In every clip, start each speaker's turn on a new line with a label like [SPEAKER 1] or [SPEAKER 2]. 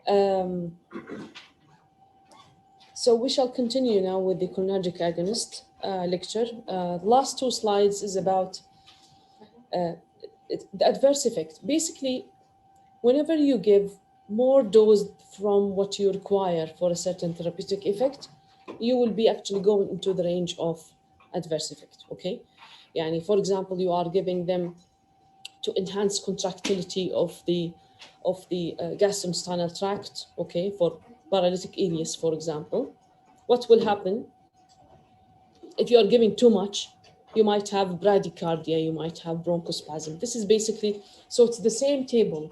[SPEAKER 1] Um, so we shall continue now with the cholinergic agonist lecture. The last two slides is about the adverse effect. Basically, whenever you give more dose from what you require for a certain therapeutic effect, you will be actually going into the range of adverse effect, okay? Yani, for example, you are giving them to enhance contractility of the gastrointestinal tract, okay, for paralytic ileus, for example. What will happen if you are giving too much? You might have bradycardia, you might have bronchospasm. This is basically, so it's the same table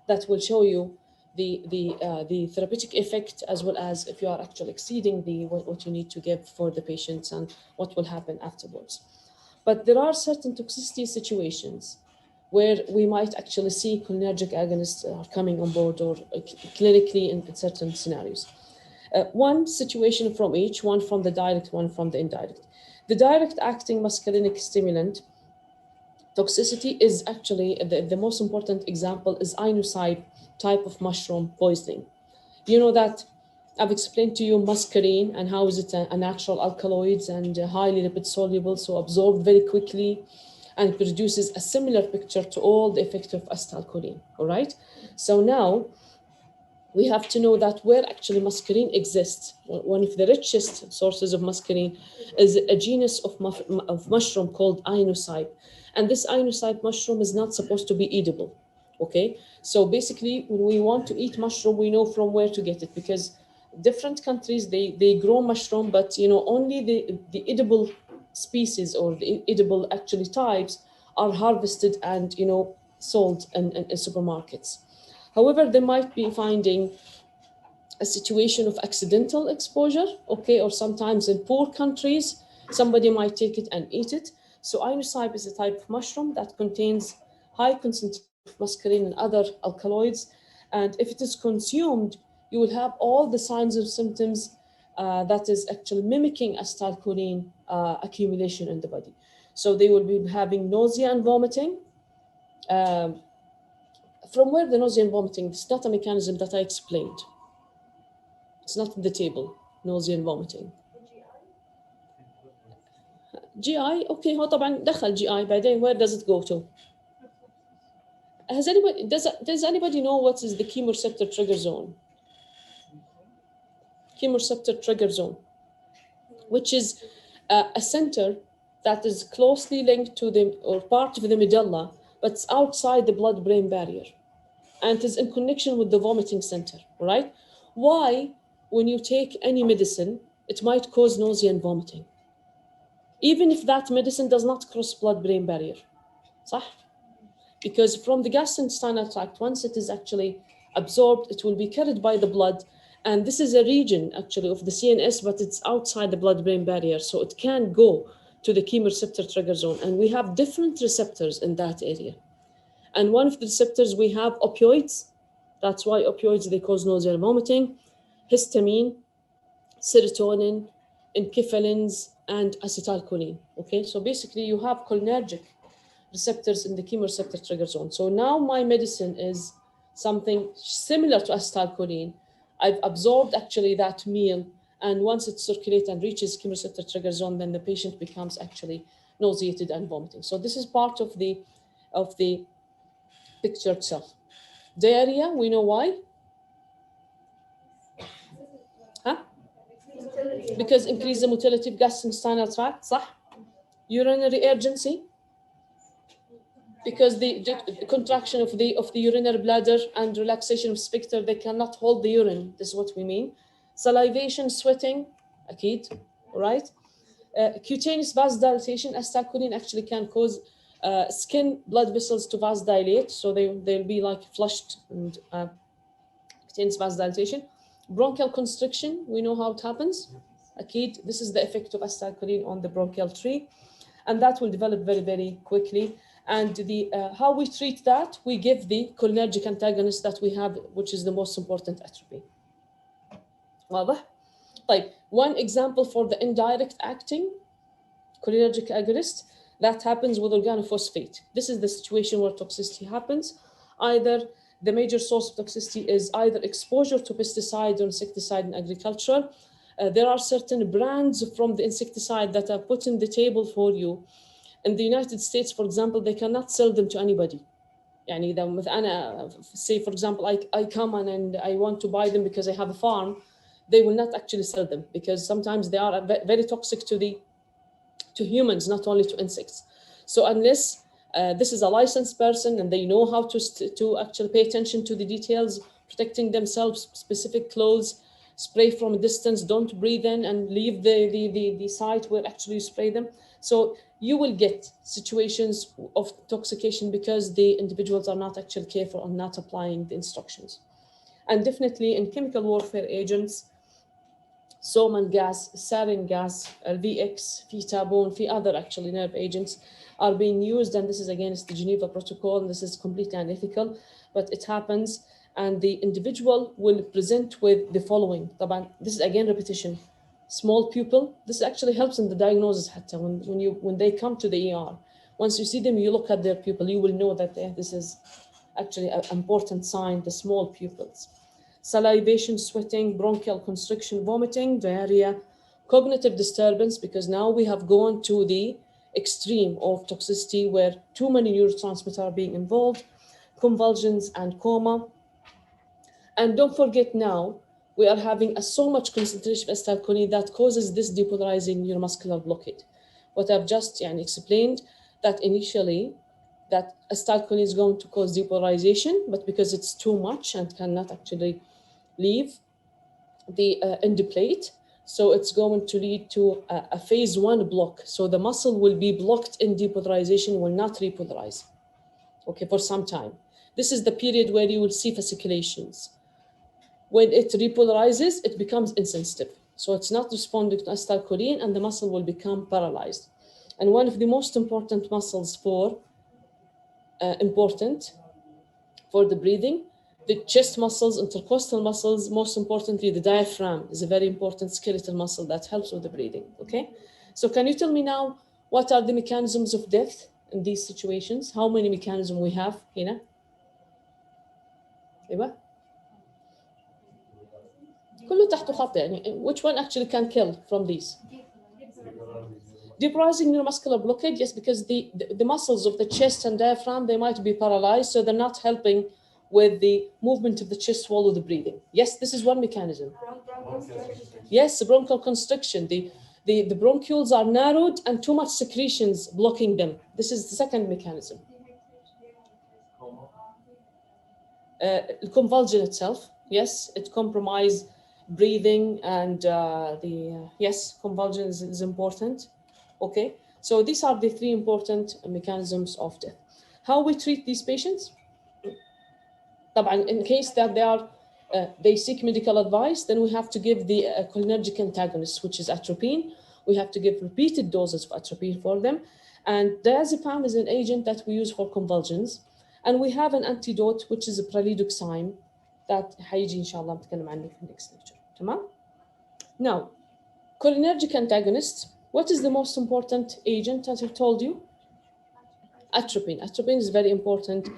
[SPEAKER 1] that will show you the therapeutic effect, as well as if you are actually exceeding what you need to give for the patients and what will happen afterwards. But there are certain toxicity situations where we might actually see cholinergic agonists are coming on board, or clinically in certain scenarios. One situation from each, one from the direct, one from the indirect. The direct acting muscarinic stimulant toxicity is actually the most important example is inosite type of mushroom poisoning. You know that I've explained to you muscarine and how is it a natural alkaloid and highly lipid soluble, so absorbed very quickly, and produces a similar picture to all the effect of acetylcholine, all right? So now we have to know that where actually muscarine exists, one of the richest sources of muscarine is a genus of mushroom called inosite. And this inosite mushroom is not supposed to be edible, okay? So basically, when we want to eat mushroom, we know from where to get it, because different countries, they grow mushroom, but only the edible species or the edible actually types are harvested and sold in supermarkets. However, they might be finding a situation of accidental exposure, okay, or sometimes in poor countries, somebody might take it and eat it. So inosite is a type of mushroom that contains high concentration of muscarine and other alkaloids. And if it is consumed, you will have all the signs and symptoms that is actually mimicking acetylcholine accumulation in the body. So they will be having nausea and vomiting. From where the nausea and vomiting? It's not a mechanism that I explained. It's not in the table, nausea and vomiting. GI, okay, هو طبعا دخل GI بعدين where does it go to? Does anybody know what is the chemoreceptor trigger zone? Chemoreceptor trigger zone, which is a center that is closely linked to or part of the medulla, but it's outside the blood-brain barrier, and is in connection with the vomiting center, right? Why, when you take any medicine, it might cause nausea and vomiting, even if that medicine does not cross blood-brain barrier, صح? Because from the gastrointestinal tract, once it is actually absorbed, it will be carried by the blood. And this is a region actually of the CNS, but it's outside the blood-brain barrier. So it can go to the chemoreceptor trigger zone. And we have different receptors in that area. And one of the receptors, we have opioids. That's why opioids, they cause nausea and vomiting, histamine, serotonin, enkephalins, and acetylcholine. Okay, so basically you have cholinergic receptors in the chemoreceptor trigger zone. So now my medicine is something similar to acetylcholine. I've absorbed actually that meal, and once it circulates and reaches chemoreceptor trigger zone, then the patient becomes actually nauseated and vomiting. So this is part of the picture itself. Diarrhea, we know why. Huh? Because increase the motility of gastrointestinal tract, صح? Urinary urgency, because the contraction of the urinary bladder and relaxation of sphincter, they cannot hold the urine. This is what we mean. Salivation, sweating, أكيد, right? Cutaneous vasodilatation, acetylcholine actually can cause skin blood vessels to vasodilate, so they'll be like flushed, and cutaneous vasodilatation. Bronchial constriction, we know how it happens. أكيد, this is the effect of acetylcholine on the bronchial tree, and that will develop very, very quickly. And how we treat that, we give the cholinergic antagonist that we have, which is the most important atropine. واضح؟ طيب, one example for the indirect acting cholinergic agonist, that happens with organophosphate. This is the situation where toxicity happens. Either The major source of toxicity is either exposure to pesticide or insecticide in agriculture. There are certain brands from the insecticide that are put in the table for you. In the United States, for example, they cannot sell them to anybody. يعني إذا مثلا أنا say for example I come on and I want to buy them because I have a farm, they will not actually sell them because sometimes they are very toxic to humans, not only to insects. So unless this is a licensed person and they know how to actually pay attention to the details, protecting themselves, specific clothes, spray from a distance, don't breathe in and leave the site where actually you spray them. So you will get situations of intoxication because the individuals are not actually careful and not applying the instructions. And definitely in chemical warfare agents, soman gas, sarin gas, VX, phetabone, other actually nerve agents are being used, and this is against the Geneva Protocol, and this is completely unethical, but it happens, and the individual will present with the following. This is again repetition. Small pupil. This actually helps in the diagnosis. When they come to the ER, once you see them, you look at their pupil, you will know that this is actually an important sign. The small pupils. Salivation, sweating, bronchial constriction, vomiting, diarrhea, cognitive disturbance, because now we have gone to the extreme of toxicity where too many neurotransmitters are being involved, convulsions and coma. And don't forget now, we are having so much concentration of acetylcholine that causes this depolarizing neuromuscular blockade. What I've just explained, that initially that acetylcholine is going to cause depolarization, but because it's too much and cannot actually leave the end plate, so it's going to lead to a phase 1 block. So the muscle will be blocked in depolarization, will not repolarize, okay, for some time. This is the period where you will see fasciculations. When it repolarizes, it becomes insensitive. So it's not responding to acetylcholine and the muscle will become paralyzed. And one of the most important muscles for the breathing, the chest muscles, intercostal muscles, most importantly, the diaphragm is a very important skeletal muscle that helps with the breathing, okay? So can you tell me now, what are the mechanisms of death in these situations? How many mechanisms we have هنا؟ ايوه كله تحته خط which one actually can kill from these? Depolarizing neuromuscular blockade, yes, because the muscles of the chest and diaphragm, they might be paralyzed, so they're not helping with the movement of the chest wall or the breathing. Yes, this is one mechanism. Yes, bronchial constriction. The bronchioles are narrowed and too much secretions blocking them. This is the second mechanism. Convulsion itself, yes, it compromises breathing and yes, convulsion is important. Okay, so these are the 3 important mechanisms of death. How we treat these patients? In case that they seek medical advice, then we have to give the cholinergic antagonist, which is atropine. We have to give repeated doses of atropine for them. And diazepam is an agent that we use for convulsions. And we have an antidote, which is a pralidoxime that هيجي إن شاء الله نتكلم عنه في next lecture. تمام? Now, cholinergic antagonist. What is the most important agent, as I told you? Atropine. Atropine is a very important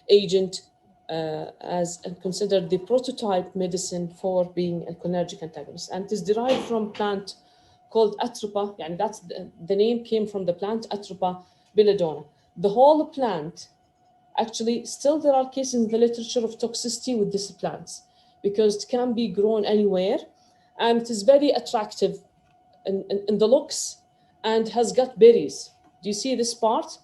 [SPEAKER 1] agent as considered the prototype medicine for being a cholinergic antagonist. And it is derived from a plant called Atropa. Yani that's the name came from the plant Atropa belladonna. The whole plant, actually, still there are cases in the literature of toxicity with these plants because it can be grown anywhere and it is very attractive in the looks and has got berries. Do you see this part?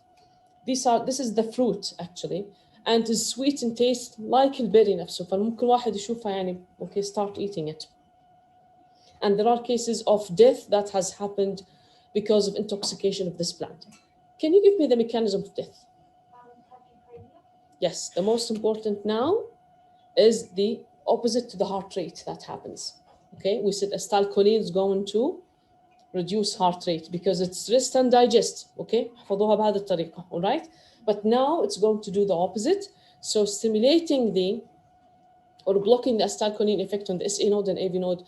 [SPEAKER 1] This is the fruit actually, and is sweet in taste like البيري نفسه, فممكن واحد يشوفها يعني okay, start eating it. And there are cases of death that has happened because of intoxication of this plant. Can you give me the mechanism of death? Yes, the most important now is the opposite to the heart rate that happens. Okay, we said acetylcholine is going to reduce heart rate because it's rest and digest. Okay, حفظوها بهذه الطريقة, all right? But now it's going to do the opposite. So stimulating or blocking the acetylcholine effect on the SA node and AV node,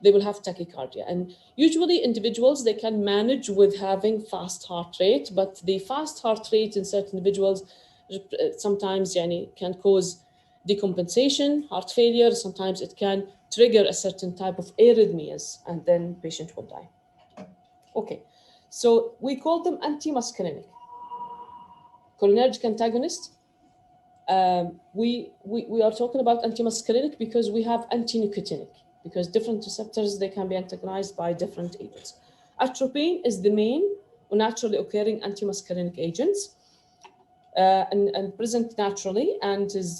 [SPEAKER 1] they will have tachycardia. And usually individuals, they can manage with having fast heart rate, but the fast heart rate in certain individuals sometimes can cause decompensation, heart failure. Sometimes it can trigger a certain type of arrhythmias, and then patient will die. Okay, so we call them antimuscarinic. Cholinergic antagonist. We are talking about antimuscarinic because we have antinicotinic, because different receptors, they can be antagonized by different agents. Atropine is the main naturally occurring antimuscarinic agents, and present naturally, and is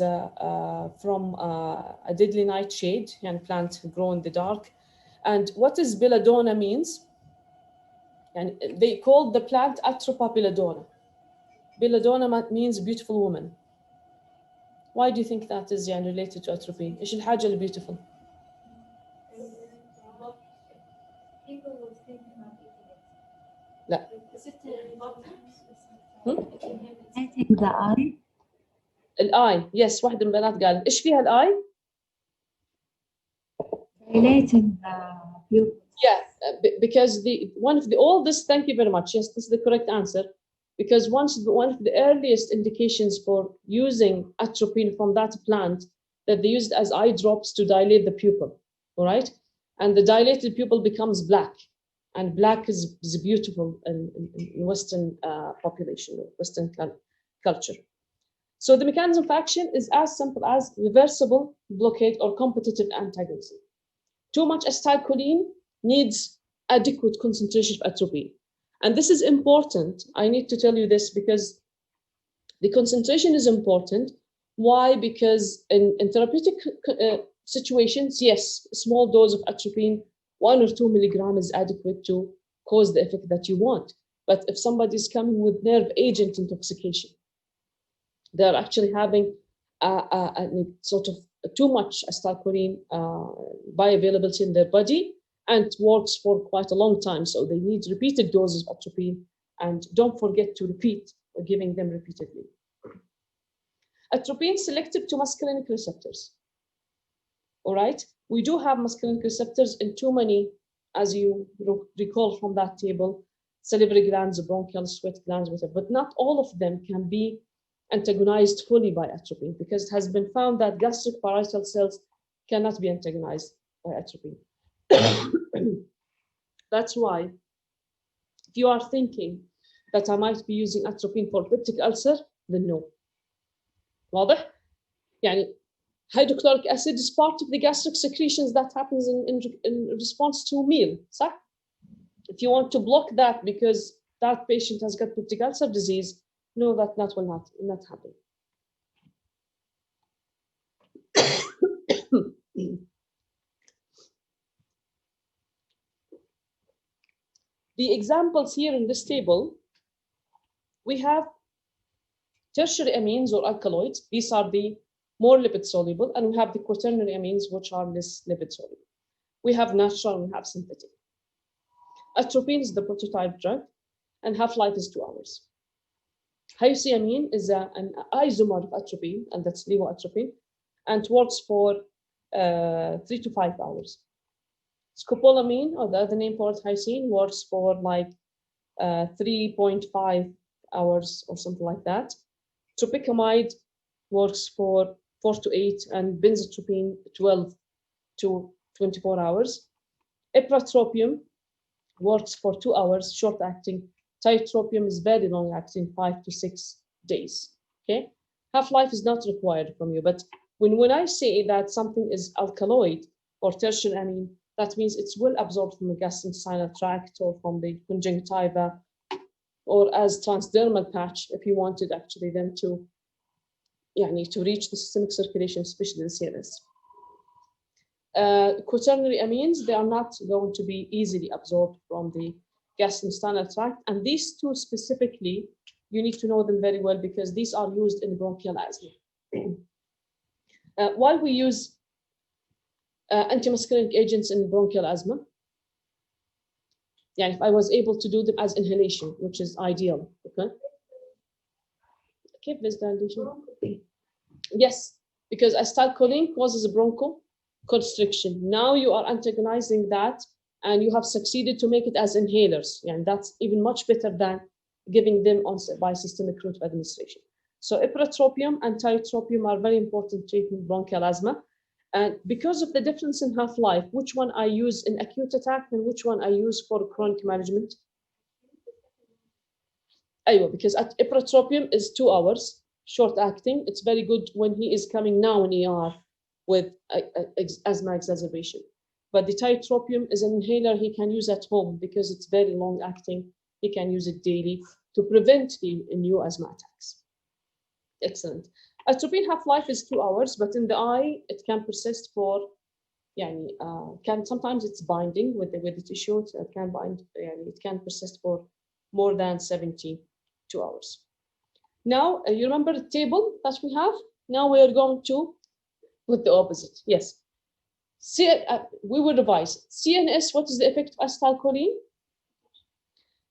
[SPEAKER 1] from a deadly nightshade, and plant grow in the dark. And what is belladonna means? And they call the plant Atropa belladonna. Belladonna means beautiful woman. Why do you think that is يعني related to atropine? إيش الحاجة اللي beautiful؟ لا.
[SPEAKER 2] I think the eye.
[SPEAKER 1] الآي، yes، واحدة من البنات قالت إيش فيها الآي؟
[SPEAKER 2] Dilating the pupil.
[SPEAKER 1] Yeah, because one of the oldest, thank you very much. Yes, this is the correct answer. Because one of the earliest indications for using atropine from that plant, that they used as eye drops to dilate the pupil, all right? And the dilated pupil becomes black, and black is beautiful in Western population, Western culture. So the mechanism of action is as simple as reversible blockade or competitive antagonism. Too much acetylcholine needs adequate concentration of atropine. And this is important. I need to tell you this because the concentration is important. Why? Because in therapeutic situations, yes, a small dose of atropine, 1 or 2 milligrams is adequate to cause the effect that you want. But if somebody is coming with nerve agent intoxication, they're actually having a sort of too much acetylcholine bioavailability in their body, and works for quite a long time. So they need repeated doses of atropine, and don't forget to repeat, giving them repeatedly. Atropine selective to muscarinic receptors. All right, we do have muscarinic receptors in too many, as you recall from that table, salivary glands, bronchial, sweat glands, whatever, but not all of them can be antagonized fully by atropine, because it has been found that gastric parietal cells cannot be antagonized by atropine. That's why if you are thinking that I might be using atropine for peptic ulcer, then no. واضح؟ يعني hydrochloric acid is part of the gastric secretions that happens in response to meal, صح? If you want to block that because that patient has got peptic ulcer disease, no, that will not happen. The examples here in this table, we have tertiary amines or alkaloids. These are the more lipid soluble, and we have the quaternary amines, which are less lipid soluble. We have natural, we have synthetic. Atropine is the prototype drug, and half-life is 2 hours. Hyoscyamine is an isomer of atropine, and that's levoatropine, and works for 3 to 5 hours. Scopolamine, or the other name for it, hyoscine, works for like 3.5 hours or something like that. Tropicamide works for 4 to 8, and benzotropine 12 to 24 hours. Ipratropium works for 2 hours, short acting. Tiotropium is very long acting, 5 to 6 days. Okay, half-life is not required from you, but when I say that something is alkaloid or tertiary amine, that means it's well absorbed from the gastrointestinal tract or from the conjunctiva, or as transdermal patch if you wanted actually them to reach the systemic circulation, especially the CNS. Quaternary amines, they are not going to be easily absorbed from the gastrointestinal tract, and these two specifically, you need to know them very well because these are used in bronchial asthma. Why we use antimuscarinic agents in bronchial asthma? Yeah, if I was able to do them as inhalation, which is ideal, okay? Okay, yes, because acetylcholine causes a bronchoconstriction. Now you are antagonizing that, and you have succeeded to make it as inhalers, and that's even much better than giving them by systemic route of administration. So ipratropium and tiotropium are very important treatment bronchial asthma. And because of the difference in half-life, which one I use in acute attack and which one I use for chronic management? Because ipratropium is 2 hours, short acting. It's very good when he is coming now in ER with asthma exacerbation. But the tiotropium is an inhaler he can use at home because it's very long acting. He can use it daily to prevent the new asthma attacks. Excellent. Atropine half-life is 2 hours, but in the eye, it can persist for, sometimes it's binding with the tissue, it can bind, it can persist for more than 72 hours. Now, you remember the table that we have? Now we are going to put the opposite. Yes. We will revise. CNS, what is the effect of acetylcholine?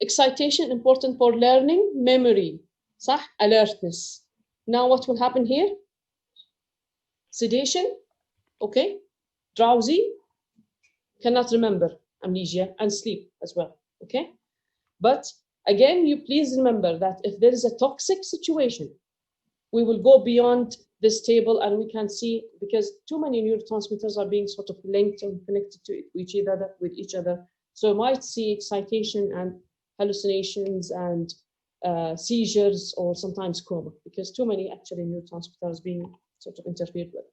[SPEAKER 1] Excitation, important for learning, memory, صح? Alertness. Now what will happen here? Sedation, okay? Drowsy, cannot remember, amnesia, and sleep as well, okay? But again, you please remember that if there is a toxic situation, we will go beyond this table and we can see, because too many neurotransmitters are being sort of linked and connected to each other. So you might see excitation and hallucinations and seizures or sometimes coma, because too many actually neurotransmitters being sort of interfered with.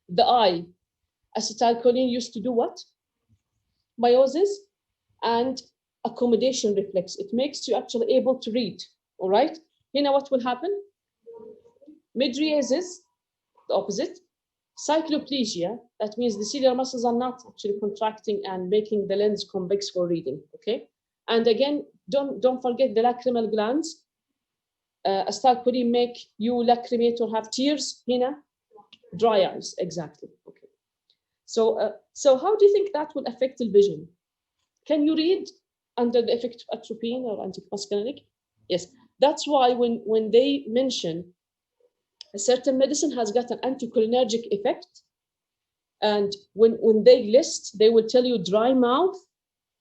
[SPEAKER 1] The eye, acetylcholine used to do what? Meiosis and accommodation reflex. It makes you actually able to read, all right? You know what will happen? Mydriasis, the opposite. Cycloplegia, that means the ciliary muscles are not actually contracting and making the lens convex for reading, okay? And again, don't forget the lacrimal glands. Acetylcholine make you lacrimate or have tears, Hina? Dry eyes, exactly, okay. So how do you think that will affect the vision? Can you read under the effect of atropine or antimuscarinic? Yes, that's why when they mention a certain medicine has got an anticholinergic effect, and when they list, they will tell you dry mouth,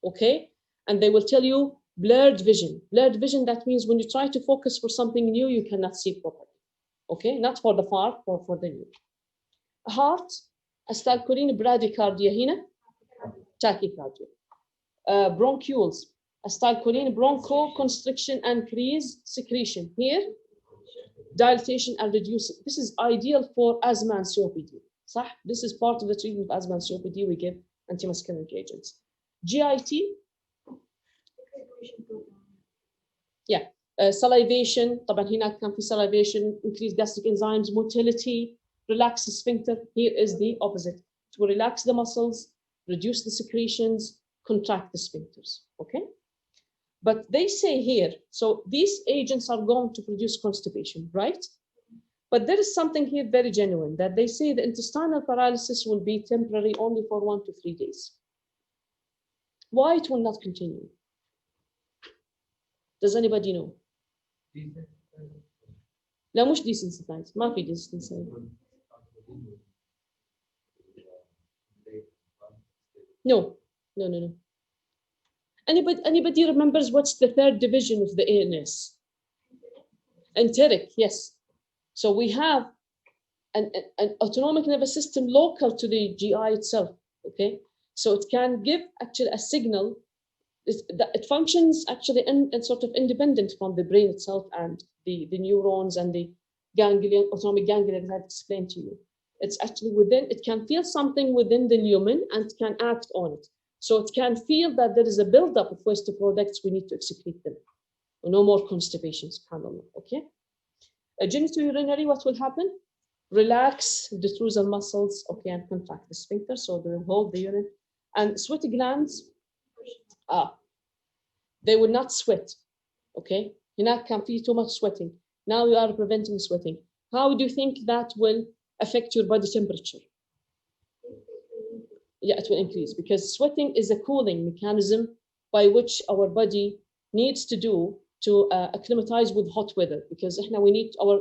[SPEAKER 1] okay, and they will tell you blurred vision. Blurred vision, that means when you try to focus for something new, you cannot see properly, okay, not for the far, for the new. Heart, acetylcholine bradycardia هنا, tachycardia. Bronchioles, acetylcholine bronchoconstriction and increase secretion. Here, dilatation and reducing. This is ideal for asthma and COPD. صح? This is part of the treatment of asthma and COPD. We give antimuscarinic agents. GIT, yeah, salivation. طبعا هناك كان في salivation, increase gastric enzymes, motility, relax the sphincter. Here is the opposite. To relax the muscles, reduce the secretions, contract the sphincters, okay? But they say here, so these agents are going to produce constipation, right? But there is something here very genuine, that they say the intestinal paralysis will be temporary only for 1 to 3 days. Why it will not continue? Does anybody know? لا مش desensitized, ما في desensitized. No. Anybody remembers what's the third division of the ANS? Enteric, yes. So we have an autonomic nervous system local to the GI itself, okay? So it can give actually a signal. It functions actually and sort of independent from the brain itself and the neurons and the ganglion, autonomic ganglion that I explained to you. It's actually within, it can feel something within the lumen and can act on it. So it can feel that there is a buildup of waste products, we need to excrete them. No more constipation, subhanAllah, okay? A genitourinary, what will happen? Relax the detrusor muscles, okay, and contract the sphincter, so they will hold the urine. And sweaty glands, they will not sweat, okay? Hina can feel too much sweating. Now you are preventing sweating. How do you think that will affect your body temperature? Yeah, it will increase, because sweating is a cooling mechanism by which our body needs to do to acclimatize with hot weather, because we need our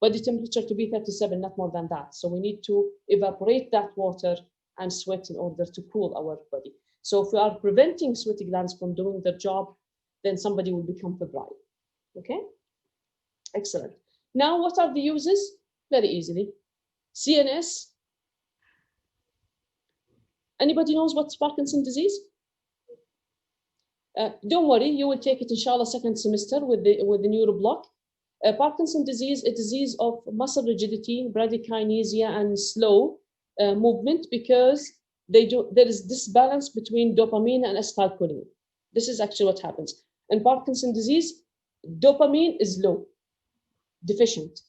[SPEAKER 1] body temperature to be 37, not more than that. So we need to evaporate that water and sweat in order to cool our body. So if we are preventing sweaty glands from doing their job, then somebody will become febrile, okay? Excellent. Now, what are the uses? Very easily. CNS. Anybody knows what's Parkinson's disease? Don't worry, you will take it, inshallah, second semester with the neuro block. Parkinson's disease, a disease of muscle rigidity, bradykinesia, and slow movement because there is disbalance between dopamine and acetylcholine. This is actually what happens. In Parkinson's disease, dopamine is low, deficient.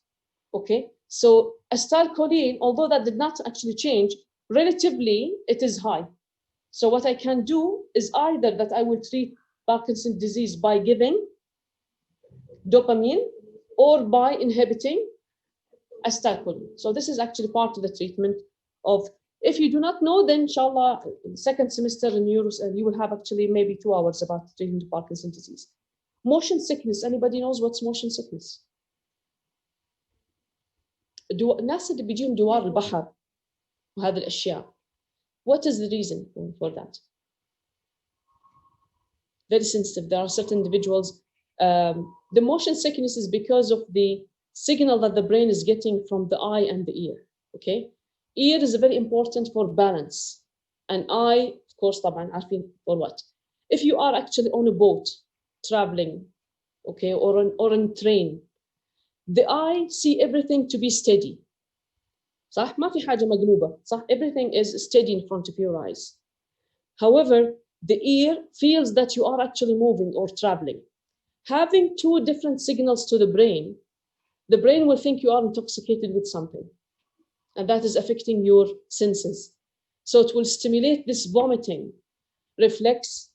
[SPEAKER 1] Okay, so acetylcholine, although that did not actually change, relatively it is high. So what I can do is either that I will treat Parkinson's disease by giving dopamine or by inhibiting acetylcholine. So this is actually part of the treatment of, if you do not know, then inshallah, second semester in neuro, you will have actually maybe 2 hours about treating the Parkinson's disease. Motion sickness, anybody knows what's motion sickness? الناس اللي بيجيهم دوار البحر وهذه الأشياء. What is the reason for that? Very sensitive. There are certain individuals. The motion sickness is because of the signal that the brain is getting from the eye and the ear. Okay, ear is very important for balance, and eye, of course, طبعا عارفين for what. If you are actually on a boat traveling, okay, or on train, the eye see everything to be steady. صح؟ ما في حاجة مقلوبة. صح؟ Everything is steady in front of your eyes. However, the ear feels that you are actually moving or traveling. Having two different signals to the brain will think you are intoxicated with something, and that is affecting your senses. So it will stimulate this vomiting reflex,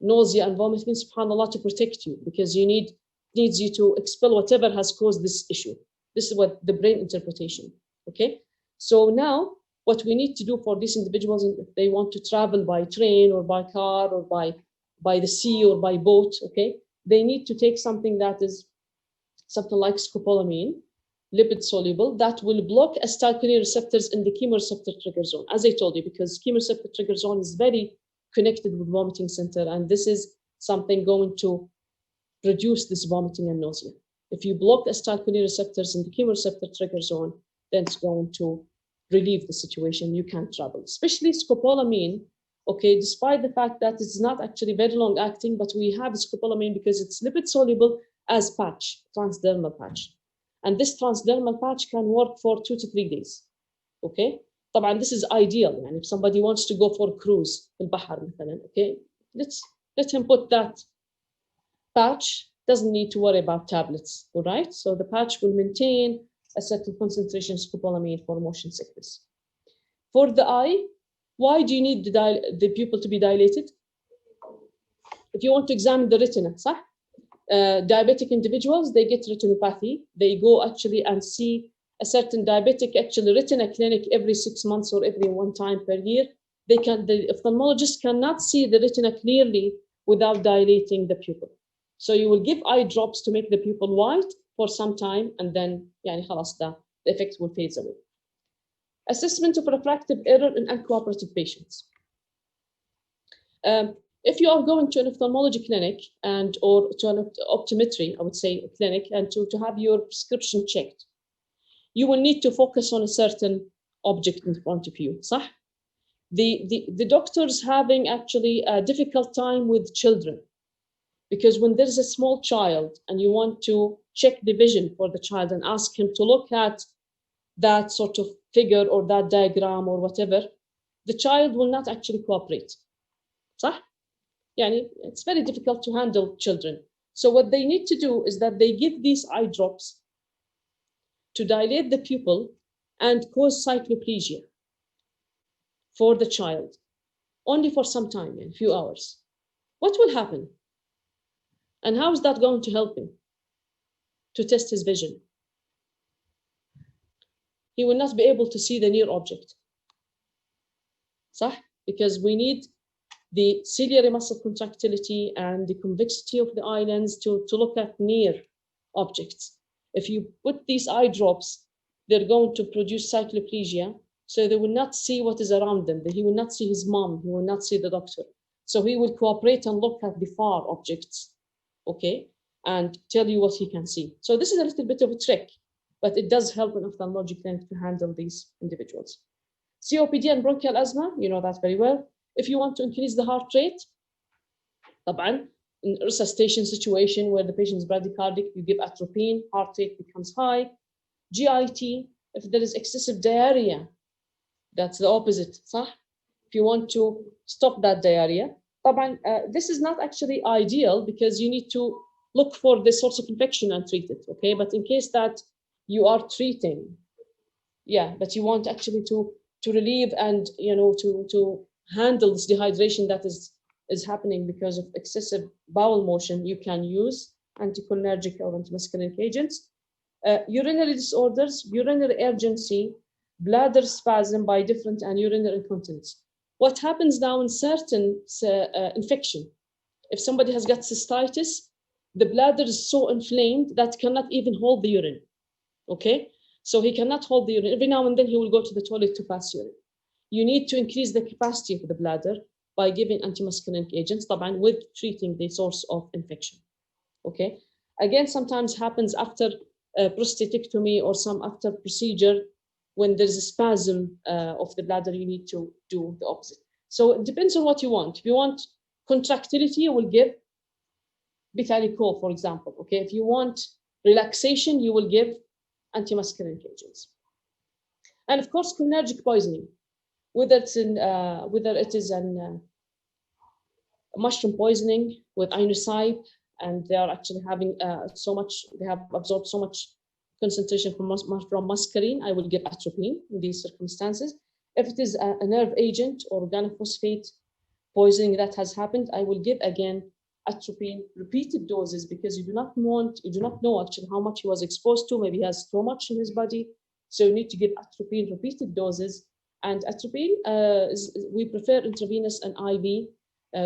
[SPEAKER 1] nausea and vomiting, subhanAllah, to protect you, because needs you to expel whatever has caused this issue. This is what the brain interpretation. Okay, so now what we need to do for these individuals, if they want to travel by train or by car or by the sea or by boat, okay, they need to take something that is something like scopolamine, lipid soluble, that will block acetylcholine receptors in the chemoreceptor trigger zone, as I told you, because chemoreceptor trigger zone is very connected with vomiting center, and this is something going to reduce this vomiting and nausea. If you block acetylcholine receptors in the chemoreceptor trigger zone, then it's going to relieve the situation. You can't travel, especially scopolamine. Okay, despite the fact that it's not actually very long acting, but we have scopolamine because it's lipid soluble as patch, transdermal patch. And this transdermal patch can work for 2 to 3 days. Okay, طبعا this is ideal. And if somebody wants to go for a cruise in البحر مثلا, okay, let him put that patch, doesn't need to worry about tablets, all right? So the patch will maintain a certain concentration of scopolamine for motion sickness. For the eye, why do you need the pupil to be dilated? If you want to examine the retina, صح? Diabetic individuals, they get retinopathy. They go actually and see a certain diabetic actually retina clinic every 6 months or every 1 time per year. The ophthalmologist cannot see the retina clearly without dilating the pupil. So you will give eye drops to make the pupil white for some time, and then يعني خلاص the effect will fade away. Assessment of refractive error in uncooperative patients. If you are going to an ophthalmology clinic or to an optometry, I would say a clinic, and to have your prescription checked, you will need to focus on a certain object in front of you. صح? The doctors having actually a difficult time with children, because when there's a small child and you want to check the vision for the child and ask him to look at that sort of figure or that diagram or whatever, the child will not actually cooperate. صح? Yani, it's very difficult to handle children. So what they need to do is that they give these eye drops to dilate the pupil and cause cycloplegia for the child, only for some time, a few hours. What will happen? And how is that going to help him to test his vision? He will not be able to see the near object. صح? Because we need the ciliary muscle contractility and the convexity of the eye lens to look at near objects. If you put these eye drops, they're going to produce cycloplegia, so they will not see what is around them. He will not see his mom, he will not see the doctor. So he will cooperate and look at the far objects, okay, and tell you what he can see. So this is a little bit of a trick. but it does help in ophthalmology clinic to handle these individuals. COPD and bronchial asthma, you know that very well. If you want to increase the heart rate, طبعا in resuscitation situation where the patient is bradycardic, you give atropine, heart rate becomes high. GIT, if there is excessive diarrhea, that's the opposite, صح? If you want to stop that diarrhea, طبعا this is not actually ideal because you need to look for this source of infection and treat it, okay? But in case that you are treating, yeah, but you want actually to relieve and, you know, to handle this dehydration that is happening because of excessive bowel motion, you can use anticholinergic or antimuscarinic agents. Urinary disorders, urinary urgency, bladder spasm by different, and urinary incontinence. What happens now in certain infection, if somebody has got cystitis, the bladder is so inflamed that cannot even hold the urine, okay? So he cannot hold the urine. Every now and then he will go to the toilet to pass urine. You need to increase the capacity of the bladder by giving antimuscarinic agents, طبعا with treating the source of infection, okay? Again, sometimes happens after prostatectomy or some after procedure, when there's a spasm of the bladder, you need to do the opposite. So it depends on what you want. If you want contractility, you will give betalicol, for example, okay? If you want relaxation, you will give antimuscarinic agents. And of course, cholinergic poisoning, whether it is an mushroom poisoning with inosite, and they are actually having so much, they have absorbed so much concentration from muscarine, I will give atropine in these circumstances. If it is a nerve agent or organophosphate poisoning that has happened, I will give again atropine, repeated doses, because you do not know actually how much he was exposed to. Maybe he has so much in his body, so you need to give atropine, repeated doses. And atropine, we prefer intravenous and IV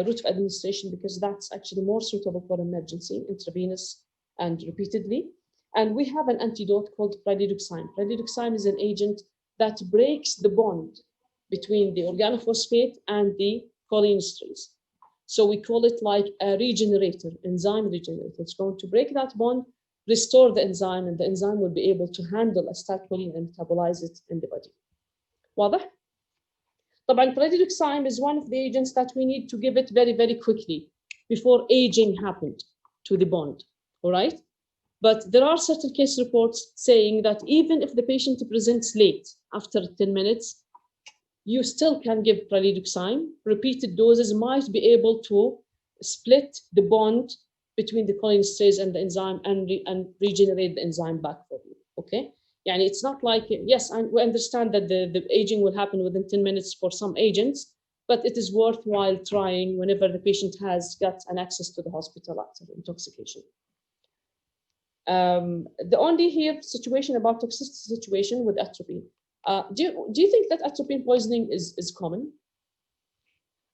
[SPEAKER 1] route of administration because that's actually more suitable for emergency, intravenous and repeatedly. And we have an antidote called pralidoxime. Pralidoxime is an agent that breaks the bond between the organophosphate and the cholinesterase. So we call it like a regenerator, enzyme regenerator. It's going to break that bond, restore the enzyme, and the enzyme will be able to handle acetylcholine and metabolize it in the body. واضح؟ طبعا pralidoxime is one of the agents that we need to give it very, very quickly before aging happened to the bond, all right? But there are certain case reports saying that even if the patient presents late, after 10 minutes, you still can give pralidoxime. Repeated doses might be able to split the bond between the cholinesterase and the enzyme and regenerate the enzyme back for you, okay? Yani it's not like, yes, we understand that the aging will happen within 10 minutes for some agents, but it is worthwhile trying whenever the patient has got an access to the hospital after intoxication. The only here situation about toxicity situation with atropine. Do you think that atropine poisoning is common?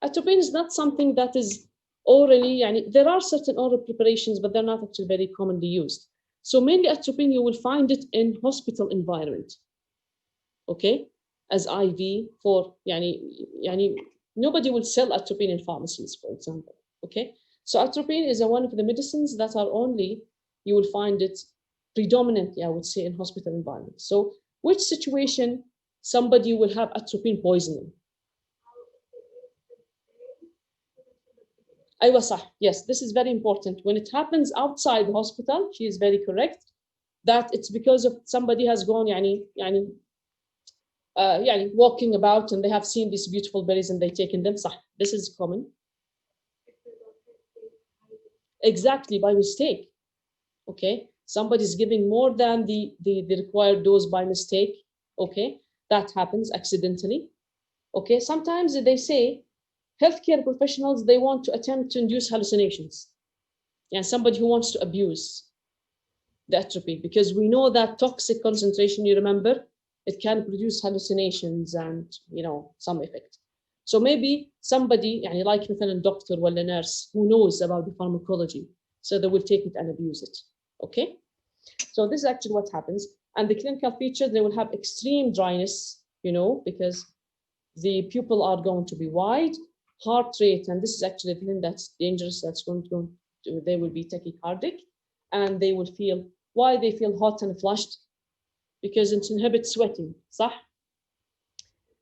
[SPEAKER 1] Atropine is not something that is orally, yani, there are certain oral preparations, but they're not actually very commonly used. So mainly atropine, you will find it in hospital environment, okay? As IV for, yani nobody will sell atropine in pharmacies, for example, okay? So atropine is one of the medicines that are only, you will find it predominantly, I would say, in hospital environment. So which situation somebody will have atropine poisoning? أيوة صح. Yes, this is very important. When it happens outside the hospital, she is very correct, that it's because of somebody has gone walking about and they have seen these beautiful berries and they taken them. صح. This is common. Exactly, by mistake. Okay, somebody's giving more than the required dose by mistake. Okay, that happens accidentally. Okay, sometimes they say healthcare professionals, they want to attempt to induce hallucinations. And somebody who wants to abuse the atropine, because we know that toxic concentration, you remember, it can produce hallucinations and, you know, some effect. So maybe somebody, like مثلا doctor or a nurse who knows about the pharmacology, so they will take it and abuse it. Okay, so this is actually what happens. And the clinical features, they will have extreme dryness, you know, because the pupil are going to be wide, heart rate, and this is actually the thing that's dangerous, that's going to they will be tachycardic, and they will feel, why they feel hot and flushed? because it inhibits sweating, صح?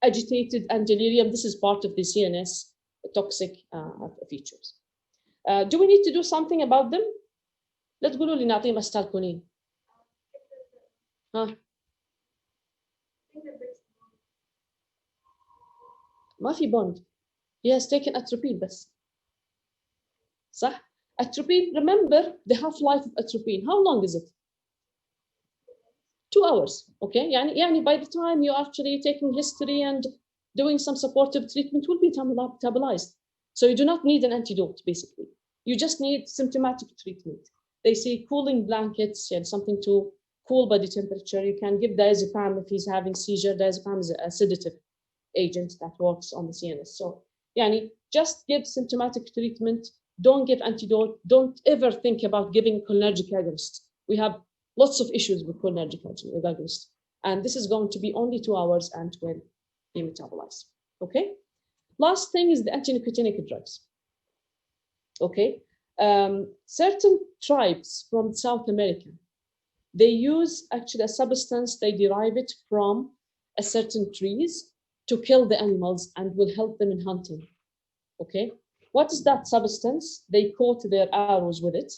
[SPEAKER 1] Agitated and delirium, this is part of the CNS toxic features. Do we need to do something about them? لا تقولوا لي نعطيهم استالكولين. ها؟ ما في bond. He has taken atropine بس. صح؟ Atropine, remember the half-life of atropine. How long is it? 2 hours. Okay, يعني by the time you're actually taking history and doing some supportive treatment will be metabolized. So you do not need an antidote, basically. You just need symptomatic treatment. They say cooling blankets and something to cool body temperature. You can give diazepam if he's having seizure. Diazepam is a sedative agent that works on the CNS. So يعني just give symptomatic treatment. Don't give antidote. Don't ever think about giving cholinergic agonist. We have lots of issues with cholinergic agonist. And this is going to be only 2 hours and will be metabolized. Okay? Last thing is the anti-nicotinic drugs. Okay? Certain tribes from South America, they use actually a substance, they derive it from a certain trees to kill the animals and will help them in hunting. Okay? What is that substance? They coat their arrows with it.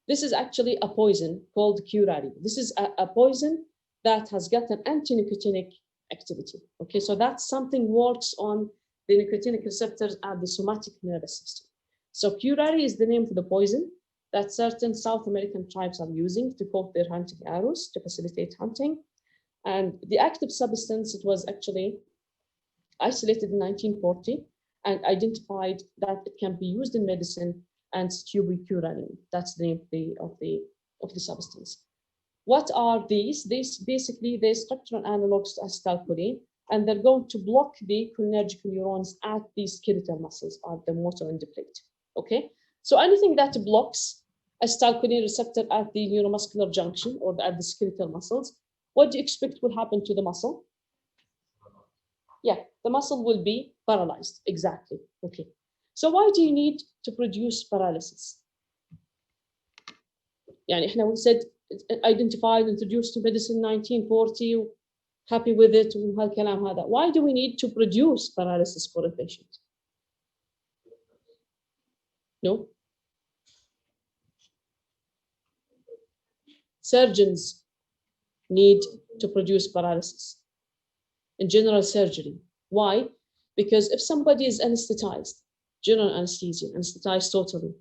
[SPEAKER 1] This is actually a poison called curare. This is a poison that has got an anti-nicotinic activity. Okay, so that's something works on the nicotinic receptors at the somatic nervous system. So curare is the name for the poison that certain South American tribes are using to coat their hunting arrows to facilitate hunting. And the active substance, it was actually isolated in 1940 and identified that it can be used in medicine, and tubicuralin. That's the name of the substance. What are these? These basically, they're structural analogs to acetylcholine, and they're going to block the cholinergic neurons at the skeletal muscles, at the motor and the plate. Okay, so anything that blocks acetylcholine receptor at the neuromuscular junction or at the skeletal muscles, what do you expect will happen to the muscle? Yeah, the muscle will be paralyzed. Exactly. Okay. So why do you need to produce paralysis? يعني احنا we said identified, introduced to medicine 1940, happy with it وهالكلام هذا. Why do we need to produce paralysis for a patient? No. Surgeons need to produce paralysis in general surgery. Why? Because if somebody is anesthetized, general anesthesia, anesthetized totally.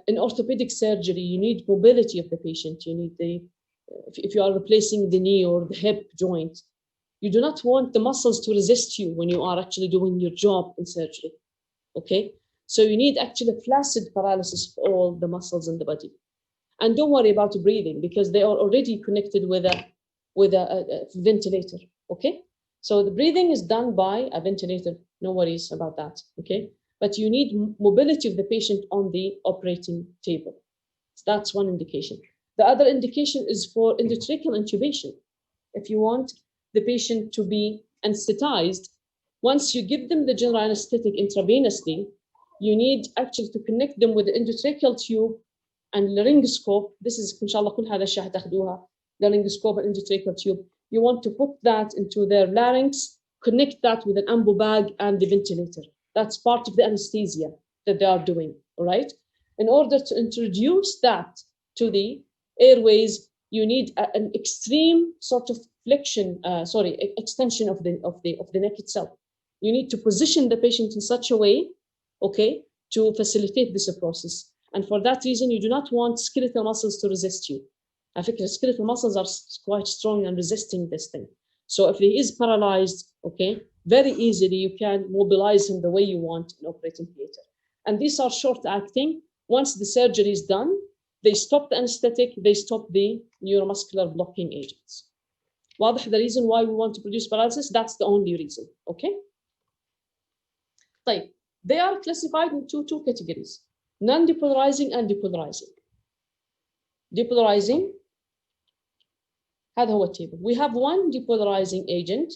[SPEAKER 1] In orthopedic surgery, you need mobility of the patient. You need if you are replacing the knee or the hip joint, you do not want the muscles to resist you when you are actually doing your job in surgery. Okay? So you need actually flaccid paralysis for all the muscles in the body. And don't worry about breathing because they are already connected with a ventilator. Okay? So the breathing is done by a ventilator. No worries about that. Okay? But you need mobility of the patient on the operating table. So that's one indication. The other indication is for endotracheal intubation. If you want the patient to be anesthetized, once you give them the general anesthetic intravenously, you need actually to connect them with the endotracheal tube and laryngoscope. This is inshallah كل هذا الشيء هتاخدوها. Laryngoscope and endotracheal tube. You want to put that into their larynx, connect that with an ambu bag and the ventilator. That's part of the anesthesia that they are doing, all right? In order to introduce that to the airways, you need an extreme sort of extension of the neck itself. You need to position the patient in such a way, okay, to facilitate this process. And for that reason, you do not want skeletal muscles to resist you. I think the skeletal muscles are quite strong and resisting this thing. So if he is paralyzed, okay, very easily you can mobilize him the way you want in operating theater. And these are short acting. Once the surgery is done, they stop the anesthetic, they stop the neuromuscular blocking agents. واضح the reason why we want to produce paralysis? That's the only reason, okay? طيب, they are classified into two categories, non-depolarizing and depolarizing. Depolarizing, هذا هو التيبل. We have one depolarizing agent,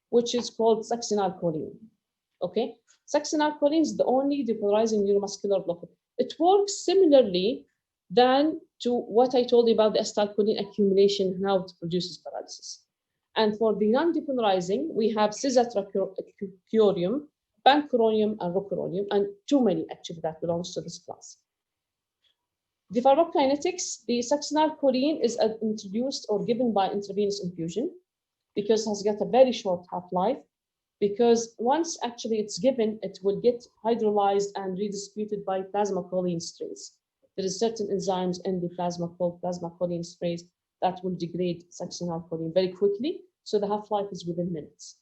[SPEAKER 1] which is called succinylcholine. Okay, succinylcholine is the only depolarizing neuromuscular blocker. It works similarly than to what I told you about the acetylcholine accumulation and how it produces paralysis. And for the non-depolarizing, we have cisatracurium, pancuronium, and rocuronium, and too many actually that belongs to this class. The pharmacokinetics, the succinylcholine is introduced or given by intravenous infusion because it has got a very short half-life, because once actually it's given, it will get hydrolyzed and redistributed by plasma cholinesterase. There is certain enzymes in the plasma called plasma cholinesterase that will degrade succinylcholine very quickly, so the half-life is within minutes.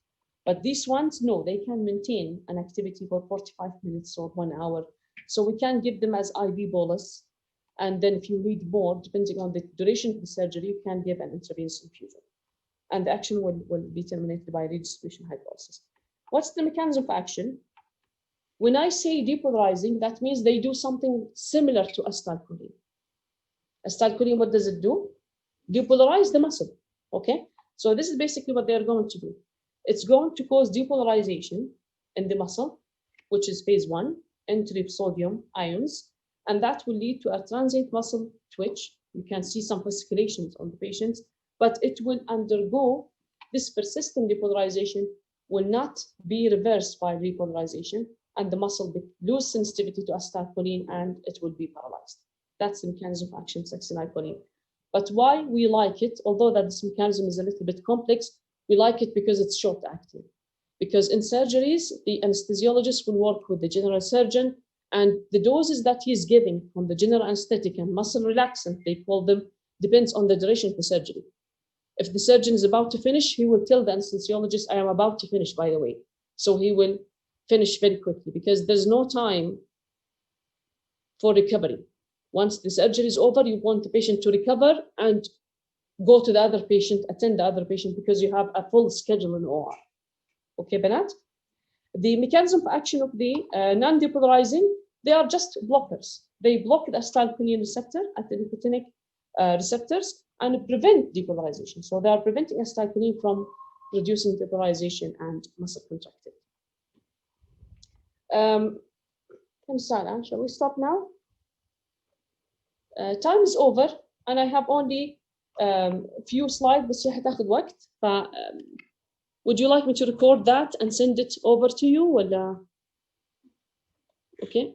[SPEAKER 1] But these ones, no, they can maintain an activity for 45 minutes or 1 hour. So we can give them as IV bolus. And then if you need more, depending on the duration of the surgery, you can give an intravenous infusion. And the action will be terminated by redistribution hydrolysis. What's the mechanism of action? When I say depolarizing, that means they do something similar to acetylcholine. Acetylcholine, what does it do? Depolarize the muscle, okay? So this is basically what they're going to do. It's going to cause depolarization in the muscle, which is phase 1, entry of sodium ions, and that will lead to a transient muscle twitch. You can see some fasciculations on the patients, but it will undergo this persistent depolarization, will not be reversed by repolarization, and the muscle will lose sensitivity to acetylcholine and it will be paralyzed. That's the mechanism of action of succinylcholine. But why we like it, although that this mechanism is a little bit complex, we like it because it's short acting. Because in surgeries, the anesthesiologist will work with the general surgeon, and the doses that he's giving from the general anesthetic and muscle relaxant, they call them, depends on the duration of the surgery. If the surgeon is about to finish, he will tell the anesthesiologist, I am about to finish, by the way. So he will finish very quickly because there's no time for recovery. Once the surgery is over, you want the patient to recover and go to the other patient, attend the other patient, because you have a full schedule in OR. Okay, Banat? The mechanism of action of the non-depolarizing, they are just blockers. They block the acetylcholine receptor at the nicotinic receptors and prevent depolarization. So they are preventing acetylcholine from producing depolarization and muscle contracting. Shall we stop now? Time is over and I have only few slides بس هي حتاخد وقت. Would you like me to record that and send it over to you? ولا... Okay.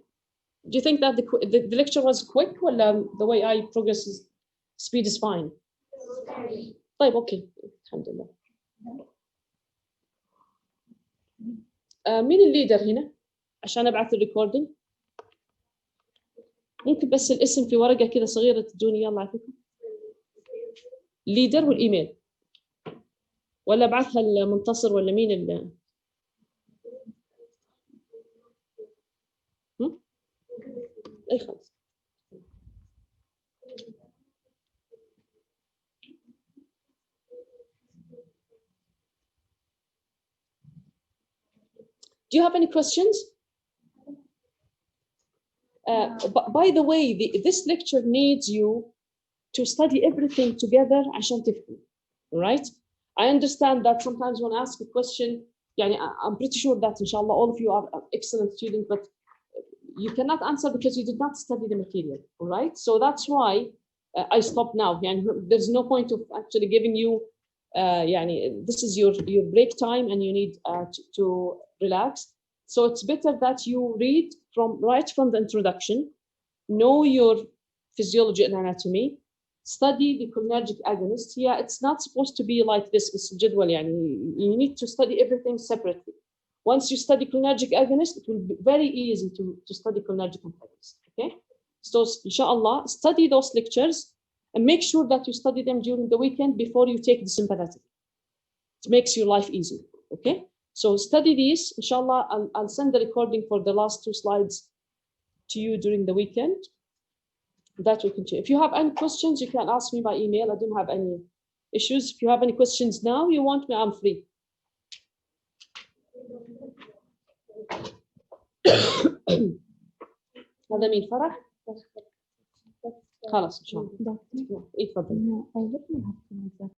[SPEAKER 1] Do you think that the lecture was quick? ولا the way I progress speed is fine? طيب okay. الحمد لله. مين الليدر هنا؟ عشان ابعث الريكوردينج. ممكن بس الاسم في ورقة كذا صغيرة تدوني يلا اعطيكم. ليدر والايميل. ولا ابعثها المنتصر ولا مين اللي اي خلاص. Do you have any questions? By the way, this lecture needs you to study everything together عشان تفهم, right? I understand that sometimes when I ask a question, I'm pretty sure that inshallah all of you are excellent students, but you cannot answer because you did not study the material, all right? So that's why I stop now. There's no point of actually giving you, this is your break time and you need to relax. So it's better that you read right from the introduction, know your physiology and anatomy, study the cholinergic agonist. Yeah, it's not supposed to be like this. You need to study everything separately. Once you study cholinergic agonist, it will be very easy to study cholinergic antagonist. Okay, so inshallah, study those lectures and make sure that you study them during the weekend before you take the sympathetic. It makes your life easier. Okay, so study these. Inshallah, I'll send the recording for the last 2 slides to you during the weekend. That will continue. If you have any questions, you can ask me by email. I don't have any issues. If you have any questions now, you want me, I'm free. هذا مين فرح؟ خلاص إن شاء الله.